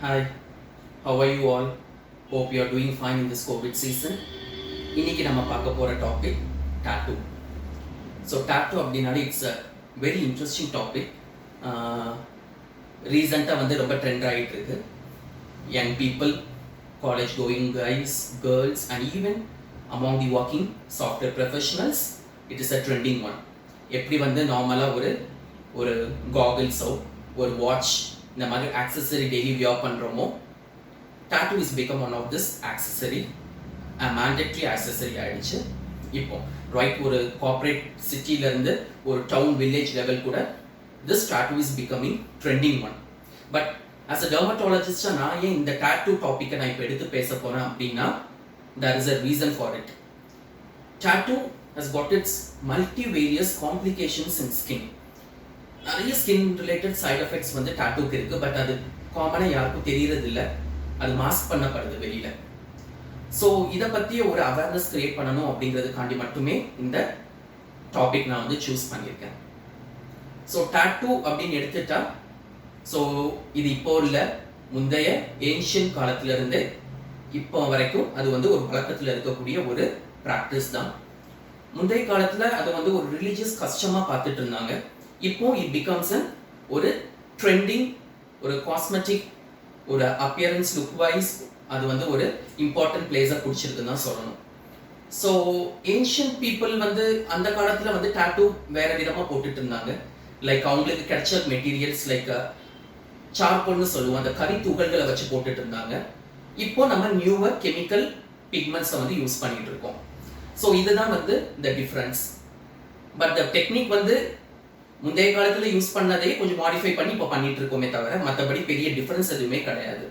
Hi, how are you all? Hope you are doing fine in this COVID season. இன்னைக்கு நம்ம பார்க்க போற topic tattoo. So tattoo அப்படினாலே it's a very interesting topic. ரீசெண்டாக வந்து ரொம்ப ட்ரெண்ட் ஆகிட்டு இருக்கு. Young people, college going guys, girls and even among the working software professionals, it is a trending one. எப்படி வந்து நார்மலாக ஒரு காகிள்ஸோ ஒரு வாட்ச் இந்த மாதிரி ஆக்சசரி டெய்லி வியர் பண்ணுறோமோ, tattoo is become one of this accessory, mandatory accessory ஆயிடுச்சு. இப்போ ரைட் ஒரு கார்ப்பரேட் சிட்டிலேருந்து ஒரு டவுன் வில்லேஜ் லெவல் கூட this tattoo is becoming trending one. But as a dermatologist நான் ஏன் இந்த tattoo டாப்பிக்கை நான் இப்போ எடுத்து பேச போகிறேன் அப்படின்னா, there is a reason for it. Tattoo has got its multivarious complications in skin. நிறைய ஸ்கின் ரிலேட்டட் சைட் எஃபெக்ட்ஸ் வந்து டாட்டூக்கு இருக்குது. பட் அது காமனாக யாருக்கும் தெரியறது இல்லை, அது மாஸ்க் பண்ணப்படுது வெளியில். ஸோ இதை பற்றி ஒரு அவேர்னஸ் கிரியேட் பண்ணணும் அப்படிங்கிறதுக்காண்டி மட்டுமே இந்த டாபிக் நான் வந்து சூஸ் பண்ணியிருக்கேன். ஸோ டாட்டூ அப்படின்னு எடுத்துட்டா, ஸோ இது இப்போ இல்லை, முந்தைய ஏன்ஷியன் காலத்திலிருந்து இப்போ வரைக்கும் அது வந்து ஒரு வழக்கத்தில் இருக்கக்கூடிய ஒரு ப்ராக்டிஸ் தான். முந்தைய காலத்தில் அதை வந்து ஒரு ரிலீஜியஸ் கஷ்டமாக பார்த்துட்டு இருந்தாங்க. இப்போ இட் பிகம்ஸ் ஒரு ட்ரெண்டிங், ஒரு காஸ்மெட்டிக், ஒரு அப்பியரன்ஸ் லுக் வைஸ் அது வந்து ஒரு இம்பார்ட்டன்ட் பிளேஸாக பிடிச்சிருக்குன்னு தான் சொல்லணும். ஸோ ஏன்ஷியன்ட் பீப்புள் வந்து அந்த காலத்தில் வந்து டாட்டூ வேற விதமாக போட்டுட்டு இருந்தாங்க. லைக் அவங்களுக்கு கிடைச்ச மெட்டீரியல்ஸ் லைக் சார்கோல்னு சொல்லுவோம், அந்த கறி துகள்களை வச்சு போட்டுட்டு இருந்தாங்க. இப்போ நம்ம நியூவர் கெமிக்கல் பிக்மெண்ட்ஸை வந்து யூஸ் பண்ணிட்டு இருக்கோம். ஸோ இதுதான் வந்து the difference. But the technique வந்து முந்தைய காலத்தில் யூஸ் பண்ணதே கொஞ்சம் மாடிஃபை பண்ணி இப்போ பண்ணிட்டு இருக்கோமே தவிர மற்றபடி பெரிய டிஃபரன்ஸ் எதுவுமே கிடையாது.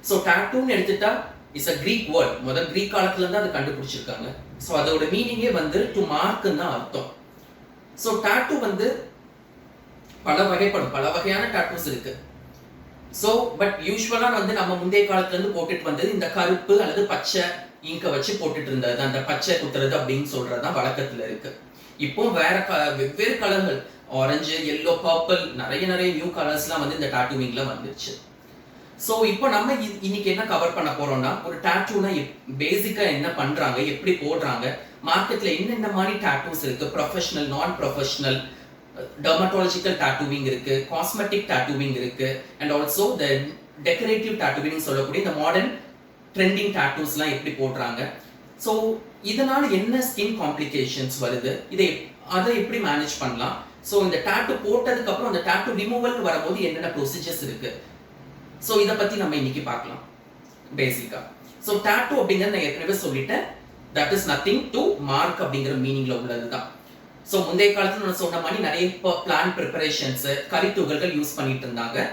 ஸோ டாட்டூன்னு எடுத்துட்டா இட்ஸ் அ கிரீக் வேர்ட். முதல் கிரீக் காலத்துல இருந்து அதை கண்டுபிடிச்சிருக்காங்க. ஸோ அதோட மீனிங்கே வந்து டு மார்க்குன்னு தான் அர்த்தம். ஸோ டாட்டூ வந்து பல வகையான டாட்டூஸ் இருக்கு. ஸோ பட் யூஸ்வலாக வந்து நம்ம முந்தைய காலத்துல இருந்து போட்டுட்டு வந்தது இந்த கருப்பு அல்லது பச்சை இங்கை வச்சு போட்டுட்டு இருந்தது, அந்த பச்சை குத்துறது அப்படின்னு சொல்றது தான் வழக்கத்துல இருக்கு. இப்போ வேற வெவ்வேறு கலர்கள், ஆரஞ்சு, எல்லோ, பர்பிள், நிறைய நியூ கலர்ஸ்லாம் வந்து இந்த டாட்டூவிங்ல வந்துருச்சு. ஸோ இப்போ நம்ம இன்னைக்கு என்ன கவர் பண்ண போறோம்னா, ஒரு டாட்டூனா பேசிக்கா என்ன பண்றாங்க, எப்படி போடுறாங்க, மார்க்கெட்ல என்னென்ன மாதிரி டாட்டூஸ் இருக்கு, ப்ரொஃபஷனல், நான் ப்ரொஃபஷனல், டெர்மட்டாலஜிக்கல் டாட்டூவிங் இருக்கு, காஸ்மெட்டிக் டாட்டூவிங் இருக்கு, அண்ட் ஆல்சோ த டெக்கரேட்டிவ் டாட்டூவிங் சொல்லக்கூடிய இந்த மாடர்ன் ட்ரெண்டிங் டாட்டூஸ்லாம் எப்படி போடுறாங்க. ஸோ இதனால என்ன ஸ்கின் காம்ப்ளிகேஷன்ஸ் வருது, அதை எப்படி மேனேஜ் பண்ணலாம். ஸோ இந்த டாட்டூ போட்டதுக்கு அப்புறம் அந்த டாட்டூ ரிமூவலுக்கு வரும்போது என்னென்ன ப்ரொசீஜர்ஸ் இருக்கு, ஸோ இதை பத்தி நம்ம இன்னைக்கு பார்க்கலாம் பேசிக்கா. ஸோ டாட்டூ அப்படிங்கிறது நான் ஏற்கனவே சொல்லிட்டேன், that is nothing to mark அப்படிங்கிற மீனிங்ல உள்ளது தான். ஸோ முந்தைய காலத்துல நான் சொன்ன மாதிரி நிறைய பிளான் ப்ரிப்பரேஷன்ஸ், கரித்துகள்கள் யூஸ் பண்ணிட்டு இருந்தாங்க.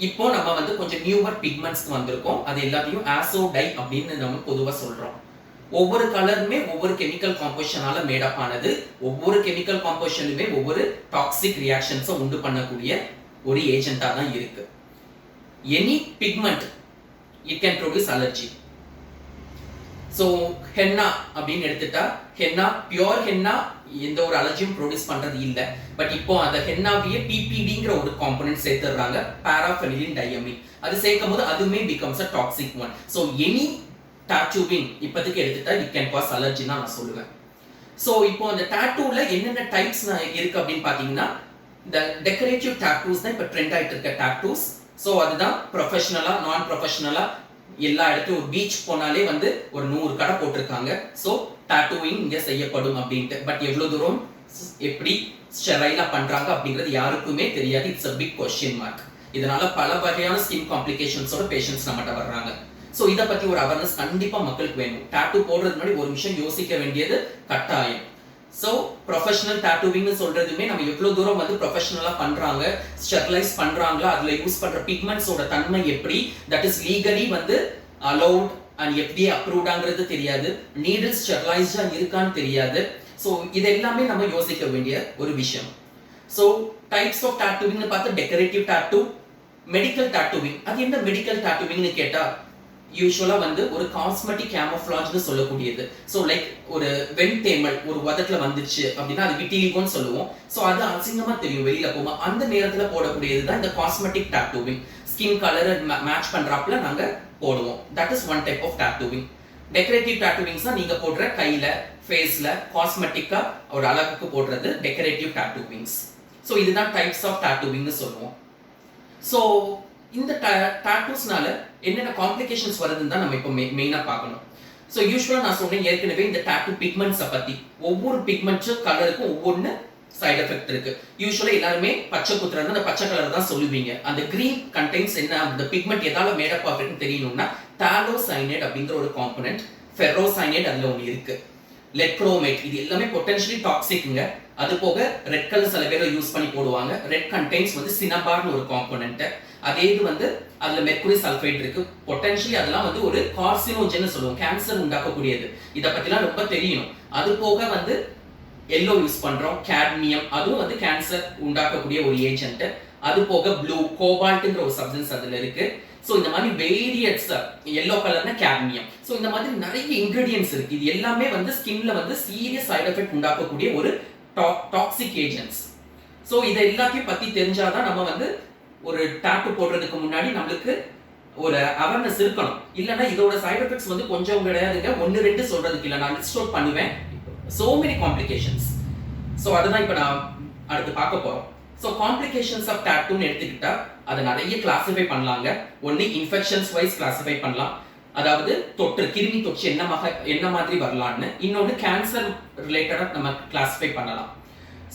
இப்போ நம்ம வந்து கொஞ்சம் நியூவர் பிக்மெண்ட்ஸ்க்கு வந்திருக்கோம். அது எல்லாத்தையும் ஆசோ டை அப்படின்னு நம்ம பொதுவாக சொல்றோம். ஒவ்வொரு கலருமே ஒவ்வொரு கெமிக்கல் காம்போசிஷனால மேடப் ஆனது. ஒவ்வொரு கெமிக்கல் காம்போசிஷனுமே ஒவ்வொரு டாக்ஸிக் ரியாக்ஷன்ஸை உண்டு பண்ணக்கூடிய ஒரு ஏஜென்டா தான் இருக்கு. Any pigment it can produce allergy. So henna அப்படின்னு எடுத்துட்டா, ஹென்னா பியோர் ஹென்னா எந்த ஒரு அலர்ஜியும் ப்ரொடியூஸ் பண்றது இல்லை. பட் இப்போ அந்த ஹென்னாவையே பிபிடிங்கிற ஒரு காம்பனன்ட் சேர்த்துறாங்க, பாராஃபெனிலின் டையமின். அது சேர்க்கும் போது அதுவுமே becomes a toxic one. So any tattooing இப்போதைக்கு எடுத்துட்டா இட் கேன் காஸ் அலர்ஜி தான் நான் சொல்லுவேன். ஸோ இப்போ அந்த டாட்டூல என்னென்ன டைப்ஸ் இருக்கு அப்படின்னு பார்த்தீங்கன்னா, இந்த டெக்கரேட்டிவ் டாட்டூஸ் தான் இப்போ ட்ரெண்ட் ஆகிட்டு இருக்க டாட்டூஸ். ஸோ அதுதான் ப்ரொஃபஷனலா, நான் ப்ரொஃபஷனலா எல்லா இடத்துலையும் ஒரு பீச் போனாலே வந்து ஒரு 100 கடை போட்டிருக்காங்க. ஸோ டாட்டூவிங் இங்கே செய்யப்படும் அப்படின்ட்டு. பட் எவ்வளோ தூரம் எப்படி ஸ்டெரைலா பண்றாங்க அப்படிங்கிறது யாருக்குமே தெரியாது. It's a big question mark. இதனால பல வகையான ஸ்கின் காம்ப்ளிகேஷன்ஸோட பேஷண்ட்ஸ் நம்மகிட்ட வர்றாங்க. ஸோ இதை பத்தி ஒரு அவேர்னஸ் கண்டிப்பா மக்களுக்கு வேணும். டாட்டூ போடுறது முன்னாடி ஒரு விஷயம் யோசிக்க வேண்டியது கட்டாயம். ஸோ ப்ரொஃபஷனல் டாட்டூவிங்னு சொல்றதுமே நம்ம எவ்வளோ தூரம் வந்து ப்ரொஃபஷனலா பண்றாங்க, ஸ்டெர்லைஸ் பண்றாங்களா, அதுல யூஸ் பண்ற பிக்மெண்ட்ஸோட தன்மை எப்படி, தட் இஸ் லீகலி வந்து அலௌட் அண்ட் எப்படி அப்ரூவ்டாங்கிறது தெரியாது, நீடில் ஸ்டெர்லைஸ்டா இருக்கான்னு தெரியாது. ஸோ இது எல்லாமே நம்ம யோசிக்க வேண்டிய ஒரு விஷயம். ஸோ டைப்ஸ் ஆஃப் டாட்டூவிங்னு பார்த்து டெக்கரேட்டிவ் டாட்டூ, மெடிக்கல் டாட்டூவிங். அது என்ன மெடிக்கல் டாட்டூவிங்னு கேட்டா, யூஸ்வலா வந்து ஒரு காஸ்மெட்டிக் கேமோஃப்ளாஜ்னு சொல்லக்கூடியது. ஸோ லைக் ஒரு வெண்தேமல் ஒரு உதட்டுல வந்துச்சு அப்படின்னா அது விட்டிலிகோன்னு சொல்லுவோம். ஸோ அது அசிங்கமா தெரியும் வெளியில போகும். அந்த நேரத்துல போடக்கூடியது தான் இந்த cosmetic tattooing. Skin colour match பண்றாப்புல நாங்க போடுவோம். That is one type of tattooing. Decorative டாட்டூவிங்ஸ்னா நீங்க போடுற கையில, ஃபேஸ்ல, காஸ்மெட்டிக்கா ஒரு அழகுக்கு போடுறது டெக்கரேட்டிவ் டாட்டூவிங்ஸ். ஸோ இதுதான் டைப்ஸ் ஆஃப் டாட்டூவிங்னு சொல்லுவோம். ஸோ இந்த டாட்டூஸ்னால என்னென்ன காம்ப்ளிகேஷன்ஸ் வருதுன்னு தான் நம்ம இப்போ மெயினாக பார்க்கணும். ஸோ யூஸ்வலாக நான் சொன்னேன் ஏற்கனவே இந்த டாட்டூ பிக்மெண்ட்ஸை பற்றி. ஒவ்வொரு பிக்மெண்ட்ஸும் கலருக்கும் ஒவ்வொன்று சைடு எஃபெக்ட் இருக்கு. யூஸ்வலாக எல்லாருமே பச்சை குத்துறது அந்த பச்சை கலர் தான் சொல்லுவீங்க. அந்த கிரீன் கண்டெய்ன்ஸ் என்ன, அந்த பிக்மெண்ட் எதால மேடப் ஆகுதுன்னு தெரியணும்னா தாலோசைனேட் அப்படிங்கிற ஒரு காம்பனன்ட், ஃபெரோசைனேட் அதுல ஒன்று இருக்கு. லெட்க்ரோமேட் இது எல்லாமே பொட்டன்ஷியலி டாக்ஸிக்ங்க. அது போக ரெட் கலர் சில பேர் யூஸ் பண்ணி போடுவாங்க. ரெட் கண்டெய்ன்ஸ் வந்து சினபார்னு ஒரு காம்பனன்ட். அதே இது வந்து அதுல மெர்குரி சல்ஃபைட் இருக்கு. பொட்டன்ஷியலி அதெல்லாம் வந்து ஒரு கார்சினோஜன் சொல்லுவோம், கேன்சர் உண்டாக்கக்கூடியது. இதை பத்திலாம் ரொம்ப தெரியணும். அது போக வந்து எல்லோ யூஸ் பண்றோம், கேட்மியம் அதுவும் வந்து கேன்சர் உண்டாக்கக்கூடிய ஒரு ஏஜென்ட். அது போக ப்ளூ கோபால்ட்ங்கிற ஒரு சப்ஸ்டன்ஸ் அதுல இருக்கு. ஸோ இந்த மாதிரி வேரியட்ஸ், எல்லோ கலர்னா கேட்மியம். ஸோ இந்த மாதிரி நிறைய இன்கிரீடியன்ஸ் இருக்கு. இது எல்லாமே வந்து ஸ்கின்ல வந்து சீரியஸ் சைடு எஃபெக்ட் உண்டாக்கக்கூடிய ஒரு டாக்ஸிக் ஏஜென்ட்ஸ். ஸோ இதை எல்லாத்தையும் பத்தி தெரிஞ்சாதான் நம்ம வந்து ஒரு டாட்டூ போடுறதுக்கு முன்னாடி நம்மளுக்கு ஒரு அவேர்னஸ் இருக்கணும். இல்லைன்னா இதோட சைடு எஃபெக்ட்ஸ் வந்து கொஞ்சம் கிடையாதுங்க, 1-2 சொல்றதுக்கு இல்லை, நான் லிஸ்ட் அவுட் பண்ணுவேன். So many complications. So அததான் இப்ப நான் அடுத்து பார்க்க போறோம். So complications of tattoo எடுத்துக்கிட்டா அதை நிறைய கிளாசிஃபை பண்ணலாங்க. ஒன்னு இன்ஃபெக்ஷன்ஸ் வைஸ் கிளாசிஃபை பண்ணலாம், அதாவது தொற்று கிருமி தொற்று என்ன மாதிரி வரலாம்னு. இன்னொன்று கேன்சர் ரிலேட்டடா நம்ம கிளாசிஃபை பண்ணலாம்.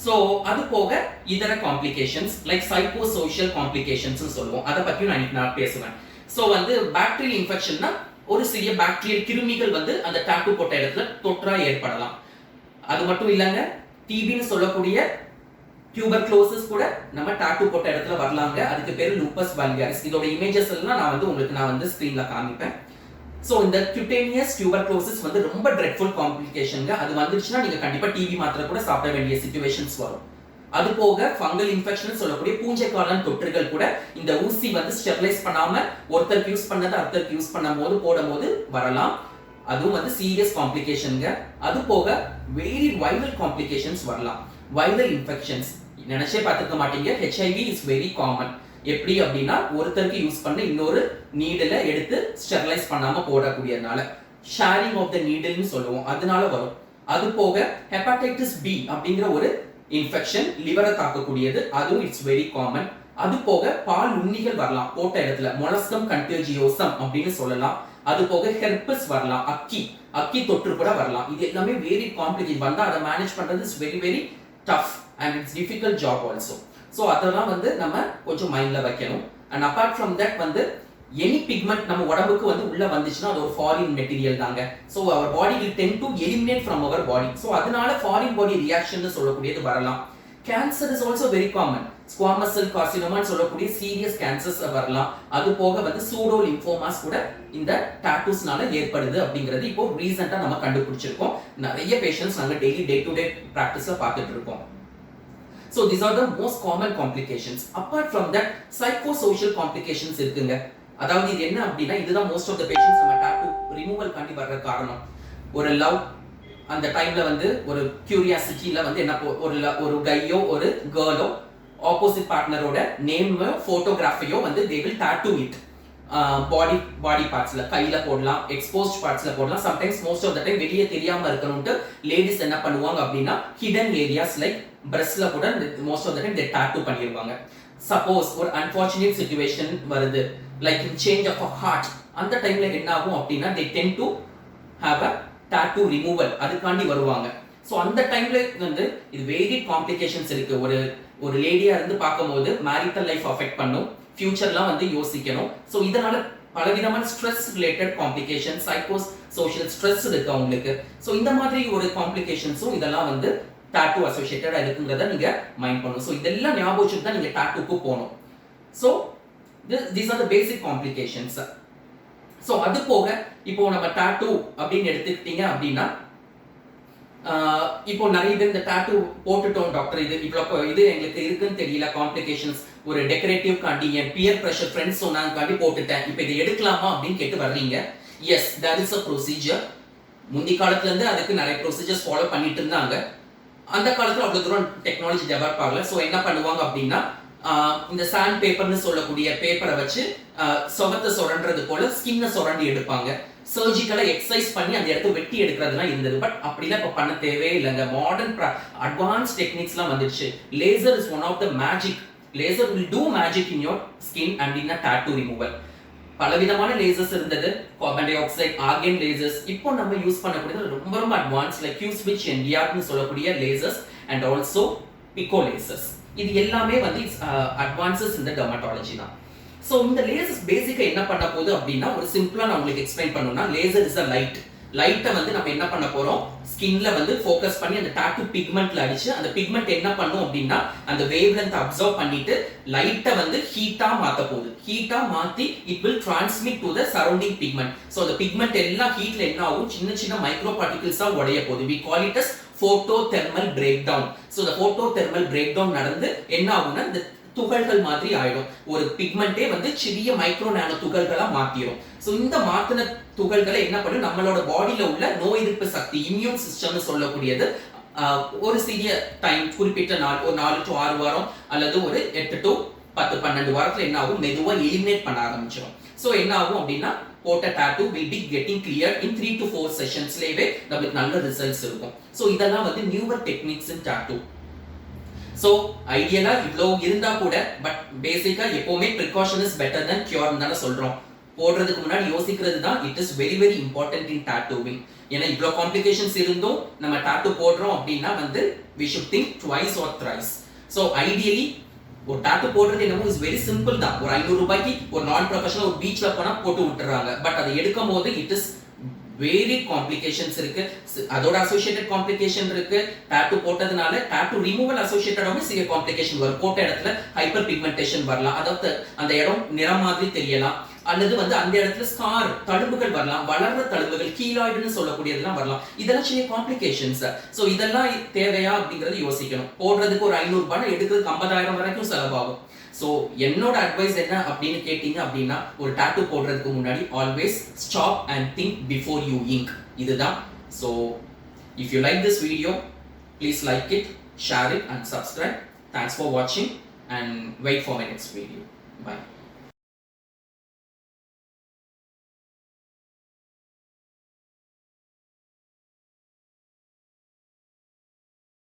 ஸோ அது போக இதர complications like psycho social complications சொல்லுவோம். அதை பற்றியும் நான் பேசுவேன். ஸோ வந்து பாக்டீரியல் இன்ஃபெக்ஷன்னா ஒரு சிறிய பாக்டீரியல் கிருமிகள் வந்து அந்த டாட்டூ போட்ட இடத்துல தொற்றா ஏற்படலாம். அது மட்டும் இல்லைங்க, டிபின்னு சொல்லக்கூடிய டியூபர்குலோசிஸ் கூட நம்ம டாட்டூ போட்ட இடத்துல வரலாங்க. அதுக்கு பேரு லூப்பஸ் வல்காரிஸ். இதோட இமேஜஸ் எல்லாம் நான் வந்து ஸ்கிரீன்ல காமிப்பேன். ஸோ இந்த கியூட்டேனியஸ் டியூபர்குலோசிஸ் வந்து ரொம்ப ட்ரெட்ஃபுல் காம்ப்ளிகேஷனுங்க. அது வந்துச்சுன்னா நீங்க கண்டிப்பா டிபி மாத்திரை கூட சாப்பிட வேண்டிய சிச்சுவேஷன்ஸ் வரும். அது போக ஃபங்கல் இன்ஃபெக்ஷன் சொல்லக்கூடிய பூஞ்சைக்காளான் தொற்றுகள் கூட இந்த ஊசி வந்து ஸ்டெரிலைஸ் பண்ணாம ஒருத்தருக்கு யூஸ் பண்ணதை அடுத்தருக்கு யூஸ் போடும்போது வரலாம். அதுவும் வந்து சீரியஸ் காம்ப்ளிகேஷன்ங்க. அது போக வெரி வைரல் காம்ப்ளிகேஷன்ஸ் வரலாம். வைரல் இன்ஃபெக்ஷன்ஸ் நினைச்சே பார்த்துக்க மாட்டீங்க. HIV is very common. எப்படி அப்படின்னா ஒருத்தருக்கு யூஸ் பண்ண இன்னொரு நீடில எடுத்து ஸ்டெரிலைஸ் பண்ணாம போடக்கூடியதுனால ஷேரிங் ஆஃப் த நீடில்னு சொல்லுவோம், அதனால வரும். அது போக ஹெப்படைட்டிஸ் பி அப்படிங்கிற ஒரு இன்ஃபெக்ஷன் லிவரை தாக்கக்கூடியது, அதுவும் இட்ஸ் வெரி காமன். அது போக பால் உண்ணிகள் வரலாம் போட்ட இடத்துல, மொலஸ்கம் கண்டிஜியோசம் அப்படின்னு சொல்லலாம். அது போக ஹெர்பஸ் வரலாம், அக்கி தொற்று கூட வரலாம். இது எல்லாமே வெரி காம்ப்ளிகேட். வந்தா அதை மேனேஜ் பண்றது is very very tough and it's difficult job also. So அதெல்லாம் வந்து நம்ம கொஞ்சம் மைண்ட்ல வைக்கணும். அண்ட் அபார்ட் ஃப்ரம் தட் வந்து எனி பிக்மெண்ட் நம்ம உடம்புக்கு வந்து உள்ள வந்துச்சுன்னா அது ஒரு ஃபாரின் மெட்டீரியல் தாங்க. So our body will tend to eliminate from our body. So அதனால ஃபாரின் பாடி ரியாக்ஷன் சொல்லக்கூடியது வரலாம். Cancer is also very common. Squamous cell கார்சினோமான்னு சொல்லக்கூடிய சீரியஸ் கேன்சர்ஸ் வரலாம். அது போக வந்து சூடோ லிம்போமாஸ் கூட இந்த டாட்டூஸ்னால ஏற்படுது அப்படிங்கிறது இப்போ ரீசெண்டா நம்ம கண்டுபிடிச்சிருக்கோம். நிறைய பேஷண்ட்ஸ் நாங்க டெய்லி டே டு டே பிராக்டிஸ்ல பார்த்துட்டு இருக்கோம். So these are the most common complications. Apart from that, psychosocial complications இருக்குங்க. அதாவது இது என்ன அப்படின்னா இதுதான் most of the patients நம்ம tattoo removal காண்டி வர்ற காரணம். ஒரு லவ் அந்த டைம்ல வந்து ஒரு கியூரியாசிட்டில வந்து என்ன ஒரு கையோ ஒரு கேர்ளோ ஆப்போசிட் பார்ட்னரோட நேம் போட்டோகிராஃபியோ வந்து they will tattoo it. பாடி பார்ட்ஸ்ல கையில போடலாம், எக்ஸ்போஸ்ட் பார்ட்ஸ்ல போடலாம். Sometimes most of the time வெளியே தெரியாம இருக்கணும்ட்டு லேடிஸ் என்ன பண்ணுவாங்க அப்படின்னா ஹிடன் ஏரியாஸ் லைக் பிரஸ்ட்ல கூட most of the time tattoo பண்ணிடுவாங்க. சப்போஸ் ஒரு அன்பார்ச்சுனேட் சிச்சுவேஷன் வருது like change of a heart, அந்த டைம்ல என்ன ஆகும் அப்படின்னா they tend to have a tattoo removal, அதுக்காண்டி வருவாங்க. ஸோ அந்த டைம்ல வந்து இது வெரி காம்ப்ளிகேஷன்ஸ் இருக்கு. ஒரு லேடியா இருந்து பார்க்கும்போது மேரிட்டல் லைஃப் அஃபெக்ட் பண்ணும், ஃபியூச்சர்லாம் வந்து யோசிக்கணும். ஸோ இதனால பலவிதமான stress related complication, psycho social stress இருக்கு அவங்களுக்கு. ஸோ இந்த மாதிரி ஒரு காம்ப்ளிகேஷன்ஸும் இதெல்லாம் வந்து டாட்டூ அசோசியேட்டடா இருக்குங்கிறத நீங்க மைண்ட் பண்ணணும். ஸோ இதெல்லாம் ஞாபகம் வச்சுட்டு தான் நீங்க டாட்டூக்கு போகணும். So these are the basic complications. So அது போக இப்போ நம்ம டாட்டூ அப்படின்னு எடுத்துக்கிட்டீங்க அப்படின்னா இப்போ நிறைய பேர் இந்த டாட்டூ போட்டுட்டோம் டாக்டர், இது எங்களுக்கு இருக்குன்னு தெரியல காம்ப்ளிகேஷன்ஸ், ஒரு டெக்கரேட்டிவ் காண்டி என் பியர் பிரஷர் ஃப்ரெண்ட்ஸ் சொன்னாங்க போட்டுட்டேன், இப்போ இதை எடுக்கலாமா அப்படின்னு கேட்டு வர்றீங்க. Yes, there is a procedure. முந்தி காலத்துல இருந்து அதுக்கு நிறைய ப்ரொசீஜர்ஸ் ஃபாலோ பண்ணிட்டு இருந்தாங்க. அந்த காலத்துல அவ்வளவு தூரம் டெக்னாலஜி டெவலப் ஆகல. ஸோ என்ன பண்ணுவாங்க அப்படின்னா இந்த சாண்ட் பேப்பர்னு சொல்லக்கூடிய பேப்பரை வச்சு சுகத்தை சுரண்டுறது போல ஸ்கின்னை சுரண்டி எடுப்பாங்க. சர்ஜிக்கலா எக்ஸசைஸ் பண்ணி அந்த இடத்த வெட்டி எடுக்கிறதுலாம் இருந்தது. பட் அப்படிலாம் இப்போ பண்ண தேவையே இல்லைங்க. மாடர்ன் அட்வான்ஸ் டெக்னிக்ஸ்லாம் வந்துடுச்சு. Laser is one of the magic. Laser will do magic in your skin and in a tattoo removal. பலவிதமான லேசர்ஸ் இருந்தது. Carbon dioxide, argon lasers. இப்போ நம்ம யூஸ் பண்ணக்கூடியது ரொம்ப ரொம்ப அட்வான்ஸ், லைக் கியூ ஸ்விட்ச் என்டிஆர்னு சொல்லக்கூடிய lasers and also pico lasers. இது எல்லாமே வந்து அட்வான்சஸ் இந்த டெர்மட்டாலஜி தான். ஸோ இந்த லேசர்ஸ் பேசிக்கா என்ன பண்ண போகுது அப்படின்னா, ஒரு சிம்பிளா நான் உங்களுக்கு எக்ஸ்பிளைன் பண்ணணும்னா, லேசர் இஸ் அ லைட். லைட்டை வந்து நம்ம என்ன பண்ண போறோம், ஸ்கின்ல வந்து ஃபோக்கஸ் பண்ணி அந்த டாட்டூ பிக்மெண்ட்ல அடிச்சு அந்த பிக்மெண்ட் என்ன பண்ணும் அப்படின்னா அந்த வேவ் லென்த் அப்சர்வ் பண்ணிட்டு லைட்டை வந்து ஹீட்டா மாத்த போகுது. ஹீட்டா மாத்தி it will transmit to the surrounding pigment. So அந்த பிக்மெண்ட் எல்லாம் ஹீட்ல என்ன ஆகும், சின்ன சின்ன மைக்ரோ பார்ட்டிகிள்ஸா உடைய போகுது. We call it as photothermal break down. So இந்த போட்டோதெர்மல் பிரேக் டவுன் நடந்து என்ன ஆகும்னா இந்த துகள்கள் மாதிரி ஆயிடும். ஒரு பிக்மெண்டே வந்து சிறிய மைக்ரோ நானோ துகள்களா மாத்திரும். சோ இந்த மாத்தின துகள்களை என்ன பண்ணும், நம்மளோட பாடியில உள்ள நோய் எதிர்ப்பு சக்தி, இம்யூன் சிஸ்டம்னு சொல்லக்கூடியது ஒரு சிறிய டைம், குறிப்பிட்ட நாள், ஒரு 4 to 6 வாரம் அல்லது ஒரு 8 to 10 12 வாரத்துல என்ன ஆகும், மெதுவா எலிமினேட் பண்ண ஆரம்பிச்சிடும். சோ என்ன ஆகும் அப்படின்னா போட்ட tattoo will be getting cleared in 3 to 4 செஷன்ஸ்லயே நமக்கு நல்ல ரிசல்ட்ஸ் இருக்கும். சோ இதெல்லாம் வந்து newer techniques in tattoo. So ஐடியலா இவ்வளோ இருந்தா கூட பட் பேசிக்கா எப்பவுமே precaution is better than cure தானே சொல்றோம். போடுறதுக்கு முன்னாடி யோசிக்கிறது தான் it is very very important in tattooing. ஏன்னா இவ்வளோ காம்ப்ளிகேஷன்ஸ் இருந்தும் நம்ம டாட்டூ போடுறோம் அப்படின்னா வந்து we should think twice or thrice. So ideally ஒரு டாட்டூ போடுறது என்னமோ இஸ் வெரி சிம்பிள் தான். ஒரு 500 ரூபாய்க்கு ஒரு நான் ப்ரொஃபஷனல் ஒரு பீச்ல போனா போட்டு விட்டுறாங்க. பட் அதை எடுக்கும் போது இட் இஸ் வெரி காம்ப்ளிகேஷன்ஸ் இருக்கு. அதோட அசோசியேட்டட் காம்ப்ளிகேஷன் இருக்கு. டாட்டூ போட்டதுனால டாட்டூ ரிமூவல் அசோசியேட்டடாகவும் சிறிய காம்ப்ளிகேஷன் வரும். போட்ட இடத்துல ஹைப்பர் பிக்மெண்டேஷன் வரலாம், அதாவது அந்த இடம் நிறம் மாதிரி தெரியலாம், அல்லது வந்து அந்த இடத்துல ஸ்கார் தழும்புகள் வரலாம், வளர்ற தழும்புகள் கீலாய்டுன்னு சொல்லக்கூடியதெல்லாம் வரலாம். இதெல்லாம் சிறிய காம்ப்ளிகேஷன்ஸ். ஸோ இதெல்லாம் தேவையா அப்படிங்கறது யோசிக்கணும். போடுறதுக்கு ஒரு 500 ரூபாய், எடுக்கிறதுக்கு 50,000 வரைக்கும் செலவாகும். ஸோ என்னோட அட்வைஸ் என்ன அப்படின்னு கேட்டீங்க அப்படின்னா, ஒரு டாட்டூ போடுறதுக்கு முன்னாடி always stop and think before you ink. இதுதான். So if you like this video, please like it, share it and subscribe. Thanks for வாட்சிங் and wait for my next video. By.